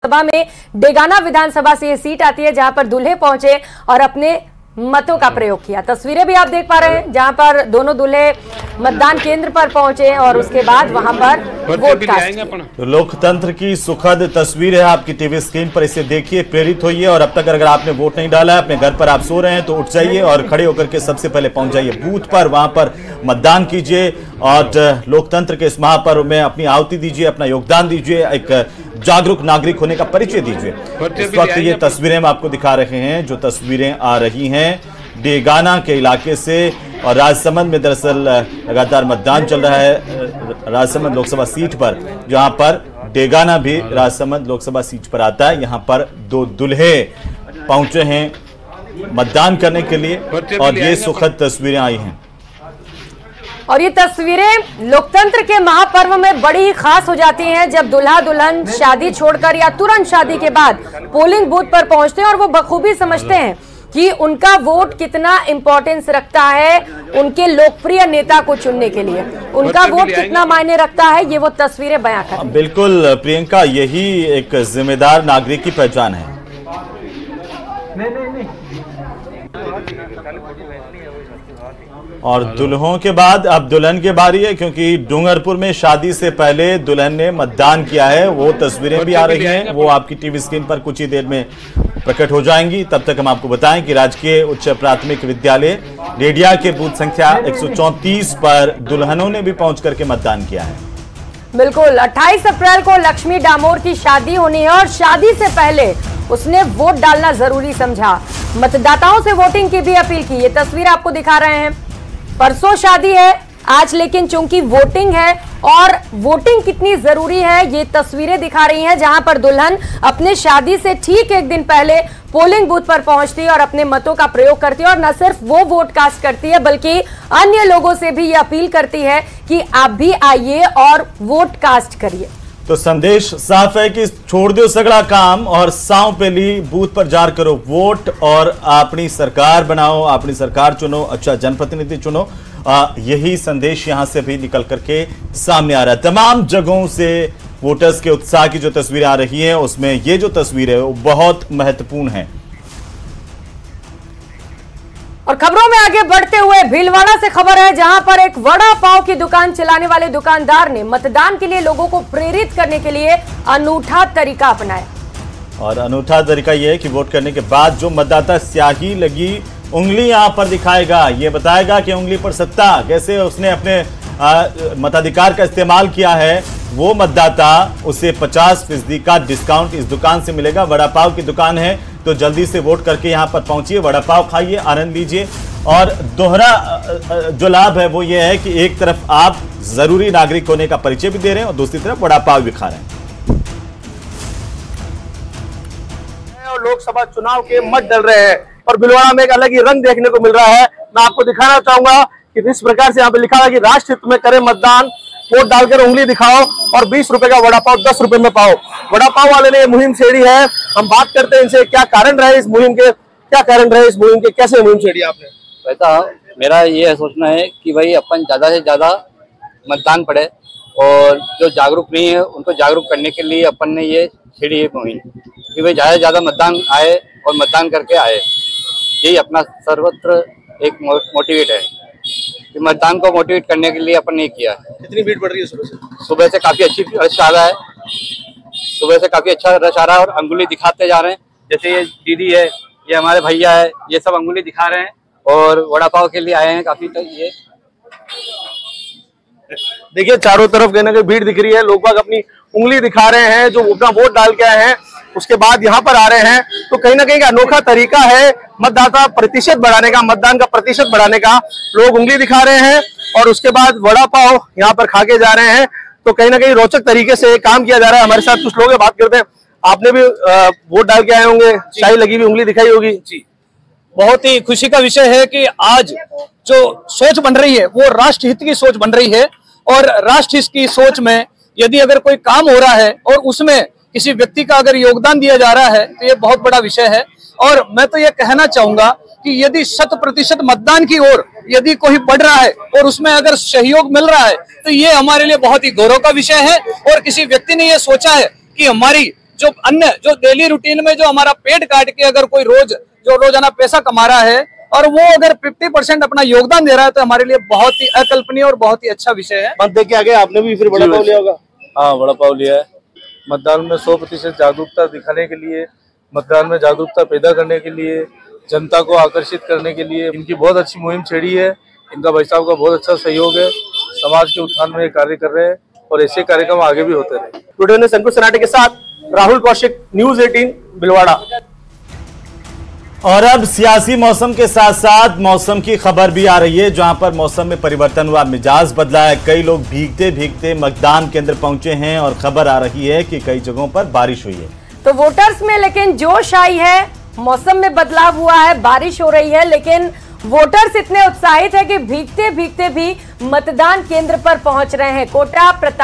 सभा में डेगाना विधानसभा से ये सीट आती है जहां पर दूल्हे पहुंचे और अपने मतों का प्रयोग किया। तस्वीरें भी आप देख पा रहे हैं जहां पर दोनों दूल्हे मतदान केंद्र पर पहुंचे और उसके बाद वहां पर वोट कास्ट। तो लोकतंत्र की सुखद तस्वीर है आपकी टीवी स्क्रीन पर, इसे देखिए, प्रेरित होइए। और अब तक अगर आपने वोट नहीं डाला है, अपने घर पर आप सो रहे हैं, तो उठ जाइए और खड़े होकर के सबसे पहले पहुंच जाइए बूथ पर, वहां पर मतदान कीजिए और लोकतंत्र के इस महापर्व में अपनी आहुति दीजिए, अपना योगदान दीजिए, एक जागरूक नागरिक होने का परिचय दीजिए। इस वक्त ये तस्वीरें हम आपको दिखा रहे हैं, जो तस्वीरें आ रही हैं डेगाना के इलाके से। और राजसमंद में दरअसल लगातार मतदान चल रहा है राजसमंद लोकसभा सीट पर, जहां पर डेगाना भी राजसमंद लोकसभा सीट पर आता है। यहां पर दो दूल्हे पहुंचे हैं मतदान करने के लिए और ये सुखद तस्वीरें आई हैं। और ये तस्वीरें लोकतंत्र के महापर्व में बड़ी ही खास हो जाती हैं जब दुल्हा दुल्हन शादी छोड़कर या तुरंत शादी के बाद पोलिंग बूथ पर पहुंचते हैं और वो बखूबी समझते हैं कि उनका वोट कितना इंपॉर्टेंस रखता है उनके लोकप्रिय नेता को चुनने के लिए, उनका वोट कितना मायने रखता है, ये वो तस्वीरें बयां करती हैं। बिल्कुल प्रियंका, यही एक जिम्मेदार नागरिक की पहचान है। और दुल्हों के बाद अब दुल्हन की बारी है, क्योंकि डूंगरपुर में शादी से पहले दुल्हन ने मतदान किया है। वो तस्वीरें भी आ रही हैं, वो आपकी टीवी स्क्रीन पर कुछ ही देर में प्रकट हो जाएंगी। तब तक हम आपको बताएं कि राजकीय उच्च प्राथमिक विद्यालय रेडिया के बूथ संख्या 134 पर दुल्हनों ने भी पहुंच करके मतदान किया है। बिल्कुल, 28 अप्रैल को लक्ष्मी डामोर की शादी होनी है और शादी से पहले उसने वोट डालना जरूरी समझा। मतदाताओं से वोटिंग की भी अपील की। ये तस्वीर आपको दिखा रहे हैं, परसों शादी है आज, लेकिन चूंकि वोटिंग है और वोटिंग कितनी जरूरी है ये तस्वीरें दिखा रही हैं जहां पर दुल्हन अपने शादी से ठीक एक दिन पहले पोलिंग बूथ पर पहुंचती है और अपने मतों का प्रयोग करती है। और न सिर्फ वो वोट कास्ट करती है बल्कि अन्य लोगों से भी ये अपील करती है कि आप भी आइए और वोट कास्ट करिए। तो संदेश साफ है कि छोड़ दो सगड़ा काम और साव पेली बूथ पर जार करो वोट और अपनी सरकार बनाओ, अपनी सरकार चुनो, अच्छा जनप्रतिनिधि चुनो। यही संदेश यहां से भी निकल करके सामने आ रहा है। तमाम जगहों से वोटर्स के उत्साह की जो तस्वीरें आ रही हैं उसमें ये जो तस्वीर है वो बहुत महत्वपूर्ण है। और खबरों में आगे बढ़ते हुए भीलवाड़ा से खबर है जहां पर एक वड़ा पाव की दुकान चलाने वाले दुकानदार ने मतदान के लिए लोगों को प्रेरित करने के लिए अनूठा तरीका अपनाया। और अनूठा तरीका यह है कि वोट करने के बाद जो मतदाता स्याही लगी उंगली यहां पर दिखाएगा, ये बताएगा कि उंगली पर सत्ता, कैसे उसने अपने मताधिकार का इस्तेमाल किया है। वो मतदाता उसे 50% का डिस्काउंट इस दुकान से मिलेगा। वड़ा पाव की दुकान है तो जल्दी से वोट करके यहां पर पहुंचिए, वड़ा पाव खाइए, आनंद लीजिए। और दोहरा जो लाभ है वो ये है कि एक तरफ आप जरूरी नागरिक होने का परिचय भी दे रहे हैं और दूसरी तरफ वड़ा पाव भी खा रहे हैं। और लोकसभा चुनाव के मत डल रहे हैं और भीलवाड़ा में एक अलग ही रंग देखने को मिल रहा है। मैं आपको दिखाना चाहूंगा कि इस प्रकार से यहाँ पे लिखा है कि राष्ट्र हित में करें मतदान, वोट डालकर उंगली दिखाओ और 20 रुपए का वड़ा पाव 10 रुपए में पाओ। वड़ा पाव वाले ने ये मुहिम छेड़ी है। हम बात करते हैं इनसे, क्या कारण रहे इस मुहिम के, कैसे मुहिम छेड़ी आपने? वैसा मेरा ये सोचना है कि भाई अपन ज्यादा से ज्यादा मतदान पड़े और जो जागरूक नहीं है उनको जागरूक करने के लिए अपन ने ये छेड़ी है मुहिम कि भाई ज्यादा से ज्यादा मतदान आए और मतदान करके आए। यही अपना सर्वत्र एक मोटिवेट है कि मतदान को मोटिवेट करने के लिए अपन ने किया है। कितनी भीड़ पड़ रही है सुबह से? सुबह से काफी अच्छी रश आ रहा है, सुबह से काफी अच्छा रश आ रहा है और अंगुली दिखाते जा रहे हैं। जैसे ये दीदी है, ये हमारे भैया है, ये सब अंगुली दिखा रहे हैं और वड़ा पाव के लिए आए हैं काफी। तो ये देखिए चारों तरफ कहीं ना कहीं भीड़ दिख रही है, लोग बाग अपनी उंगली दिखा रहे हैं जो अपना वोट डाल के आए हैं, उसके बाद यहाँ पर आ रहे हैं। तो कहीं ना कहीं का अनोखा तरीका है मतदाता प्रतिशत बढ़ाने का, मतदान का प्रतिशत बढ़ाने का। लोग उंगली दिखा रहे हैं और उसके बाद वड़ा पाव यहाँ पर खा के जा रहे हैं। तो कहीं ना कहीं रोचक तरीके से काम किया जा रहा है। हमारे साथ कुछ लोग बात करते हैं। आपने भी वोट डाल के आए होंगे, शाही लगी हुई उंगली दिखाई होगी जी। बहुत ही खुशी का विषय है कि आज जो सोच बन रही है वो राष्ट्र हित की सोच बन रही है और राष्ट्र हित की सोच में यदि अगर कोई काम हो रहा है और उसमें किसी व्यक्ति का अगर योगदान दिया जा रहा है तो ये बहुत बड़ा विषय है। और मैं तो ये कहना चाहूंगा कि यदि 100% मतदान की ओर यदि कोई बढ़ रहा है और उसमें अगर सहयोग मिल रहा है तो ये हमारे लिए बहुत ही गौरव का विषय है। और किसी व्यक्ति ने ये सोचा है कि हमारी जो अन्य जो डेली रूटीन में जो हमारा पेट काट के अगर कोई रोजाना पैसा कमा रहा है और वो अगर 50% अपना योगदान दे रहा है तो हमारे लिए बहुत ही अकल्पनीय और बहुत ही अच्छा विषय है। मत देख के आगे आपने भी फिर बड़ा पाव लिया होगा। हाँ, बड़ा पाव लिया है। मतदान में 100% जागरूकता दिखाने के लिए, मतदान में जागरूकता पैदा करने के लिए, जनता को आकर्षित करने के लिए इनकी बहुत अच्छी मुहिम छेड़ी है। इनका भाई साहब का बहुत अच्छा सहयोग है, समाज के उत्थान में कार्य कर रहे हैं और ऐसे कार्यक्रम आगे भी होते रहे। वीडियो ने संकुश सनाटे के साथ राहुल कौशिक, न्यूज 18 भिलवाड़ा। और अब सियासी मौसम के साथ साथ मौसम की खबर भी आ रही है, जहां पर मौसम में परिवर्तन हुआ, मिजाज बदला है। कई लोग भीगते भीगते मतदान केंद्र पहुंचे हैं और खबर आ रही है कि कई जगहों पर बारिश हुई है। तो वोटर्स में लेकिन जोश आई है, मौसम में बदलाव हुआ है, बारिश हो रही है, लेकिन वोटर्स इतने उत्साहित है कि भीगते भीगते भी मतदान केंद्र पर पहुंच रहे हैं। कोटा प्रताप